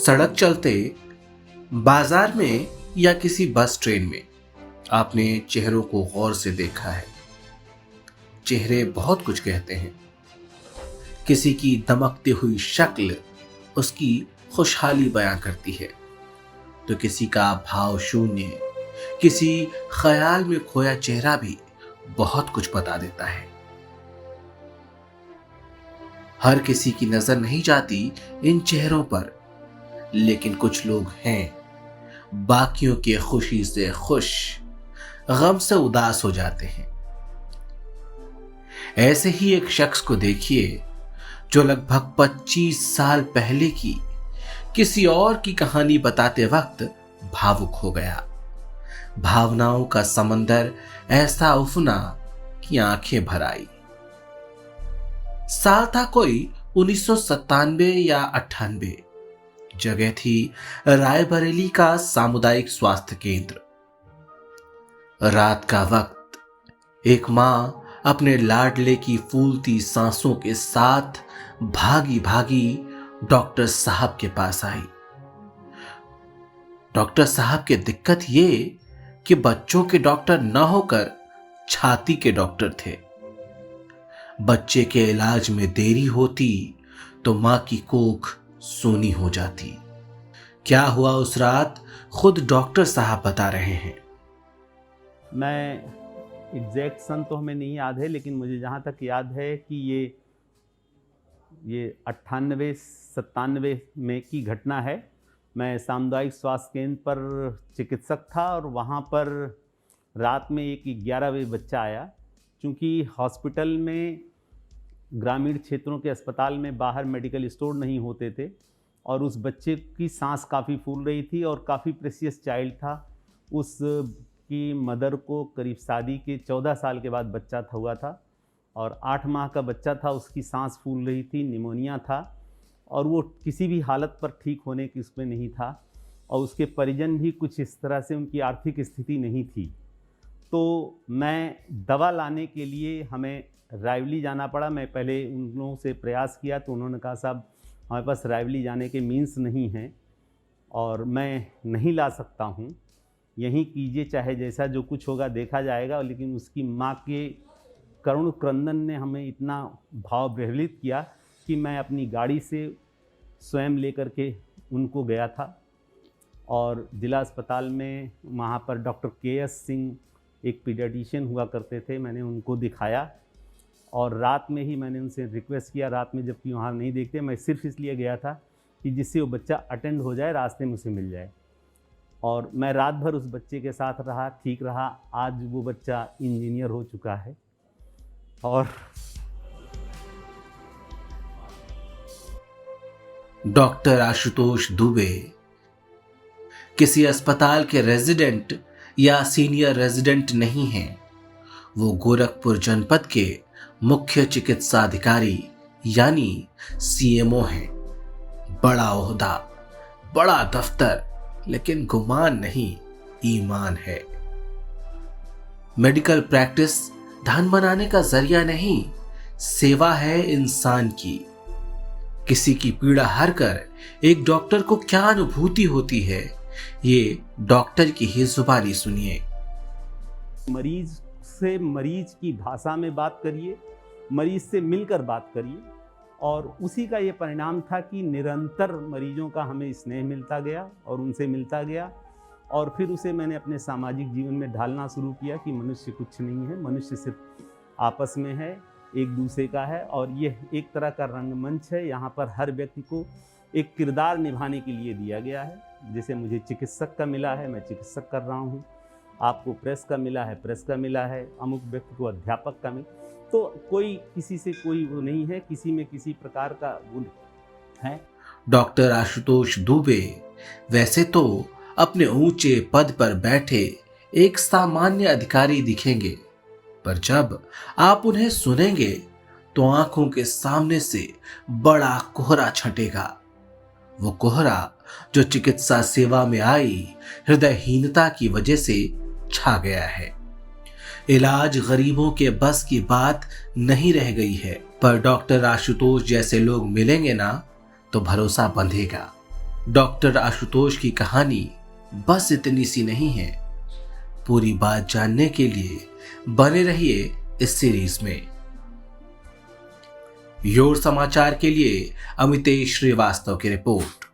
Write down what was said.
सड़क चलते, बाजार में या किसी बस ट्रेन में आपने चेहरों को गौर से देखा है। चेहरे बहुत कुछ कहते हैं। किसी की दमकती हुई शक्ल उसकी खुशहाली बयां करती है, तो किसी का भाव शून्य, किसी ख्याल में खोया चेहरा भी बहुत कुछ बता देता है। हर किसी की नजर नहीं जाती इन चेहरों पर, लेकिन कुछ लोग हैं बाकियों की खुशी से खुश, गम से उदास हो जाते हैं। ऐसे ही एक शख्स को देखिए जो लगभग 25 साल पहले की किसी और की कहानी बताते वक्त भावुक हो गया। भावनाओं का समंदर ऐसा उफना कि आंखें भर आई। साल था कोई 1997 या 98। जगह थी रायबरेली का सामुदायिक स्वास्थ्य केंद्र। रात का वक्त, एक मां अपने लाडले की फूलती सांसों के साथ भागी भागी डॉक्टर साहब के पास आई। डॉक्टर साहब की दिक्कत ये कि बच्चों के डॉक्टर न होकर छाती के डॉक्टर थे। बच्चे के इलाज में देरी होती तो मां की कोख सूनी हो जाती। क्या हुआ उस रात, खुद डॉक्टर साहब बता रहे हैं। मैं एग्जैक्ट सन तो हमें नहीं याद है, लेकिन मुझे जहाँ तक याद है कि ये 98-97 में की घटना है। मैं सामुदायिक स्वास्थ्य केंद्र पर चिकित्सक था और वहाँ पर रात में एक 11 बजे बच्चा आया। चूँकि हॉस्पिटल में, ग्रामीण क्षेत्रों के अस्पताल में बाहर मेडिकल स्टोर नहीं होते थे और उस बच्चे की सांस काफ़ी फूल रही थी और काफ़ी प्रेशियस चाइल्ड था। उस की मदर को करीब शादी के 14 साल के बाद बच्चा हुआ था और 8 माह का बच्चा था। उसकी सांस फूल रही थी, निमोनिया था और वो किसी भी हालत पर ठीक होने की उसमें नहीं था और उसके परिजन भी कुछ इस तरह से, उनकी आर्थिक स्थिति नहीं थी। तो मैं दवा लाने के लिए हमें रायबरेली जाना पड़ा। मैं पहले उन लोगों से प्रयास किया तो उन्होंने कहा साहब हमारे पास रायबरेली जाने के मीन्स नहीं हैं और मैं नहीं ला सकता हूँ, यहीं कीजिए, चाहे जैसा जो कुछ होगा देखा जाएगा। लेकिन उसकी माँ के करुण क्रंदन ने हमें इतना भाव प्रज्वलित किया कि मैं अपनी गाड़ी से स्वयं लेकर के उनको गया था और जिला अस्पताल में वहाँ पर डॉक्टर के.एस. सिंह एक पीडियाट्रिशियन हुआ करते थे, मैंने उनको दिखाया और रात में ही मैंने उनसे रिक्वेस्ट किया, रात में जबकि वहाँ नहीं देखते, मैं सिर्फ इसलिए गया था कि जिससे वो बच्चा अटेंड हो जाए, रास्ते में उसे मिल जाए। और मैं रात भर उस बच्चे के साथ रहा, ठीक रहा। आज वो बच्चा इंजीनियर हो चुका है और डॉक्टर आशुतोष दुबे किसी अस्पताल के रेजिडेंट या सीनियर रेजिडेंट नहीं हैं। वो गोरखपुर जनपद के मुख्य चिकित्सा अधिकारी यानी सीएमओ हैं। बड़ा ओहदा, बड़ा दफ्तर, लेकिन गुमान नहीं, ईमान है। मेडिकल प्रैक्टिस धन बनाने का जरिया नहीं, सेवा है इंसान की। किसी की पीड़ा हर कर एक डॉक्टर को क्या अनुभूति होती है, ये डॉक्टर की ही जुबानी सुनिए। मरीज से मरीज की भाषा में बात करिए, मरीज से मिलकर बात करिए और उसी का ये परिणाम था कि निरंतर मरीजों का हमें स्नेह मिलता गया और उनसे मिलता गया और फिर उसे मैंने अपने सामाजिक जीवन में ढालना शुरू किया कि मनुष्य कुछ नहीं है, मनुष्य सिर्फ आपस में है, एक दूसरे का है और ये एक तरह का रंगमंच है। यहाँ पर हर व्यक्ति को एक किरदार निभाने के लिए दिया गया है। जैसे मुझे चिकित्सक का मिला है, मैं चिकित्सक कर रहा हूँ, आपको प्रेस का मिला है, प्रेस का मिला है, अमुक व्यक्ति को अध्यापक का मिला। तो कोई किसी से कोई वो नहीं है, किसी में किसी प्रकार का गुण है। डॉक्टर आशुतोष दुबे वैसे तो अपने ऊंचे पद पर बैठे एक सामान्य अधिकारी दिखेंगे, पर जब आप उन्हें सुनेंगे तो आंखों के सामने से बड़ा कोहरा छटेगा। वो कोहरा जो चिकित्सा सेवा में आई हृदयहीनता की वजह से छा गया है। इलाज गरीबों के बस की बात नहीं रह गई है, पर डॉक्टर आशुतोष जैसे लोग मिलेंगे ना तो भरोसा बंधेगा। डॉक्टर आशुतोष की कहानी बस इतनी सी नहीं है। पूरी बात जानने के लिए बने रहिए इस सीरीज में। योर समाचार के लिए अमितेश श्रीवास्तव की रिपोर्ट।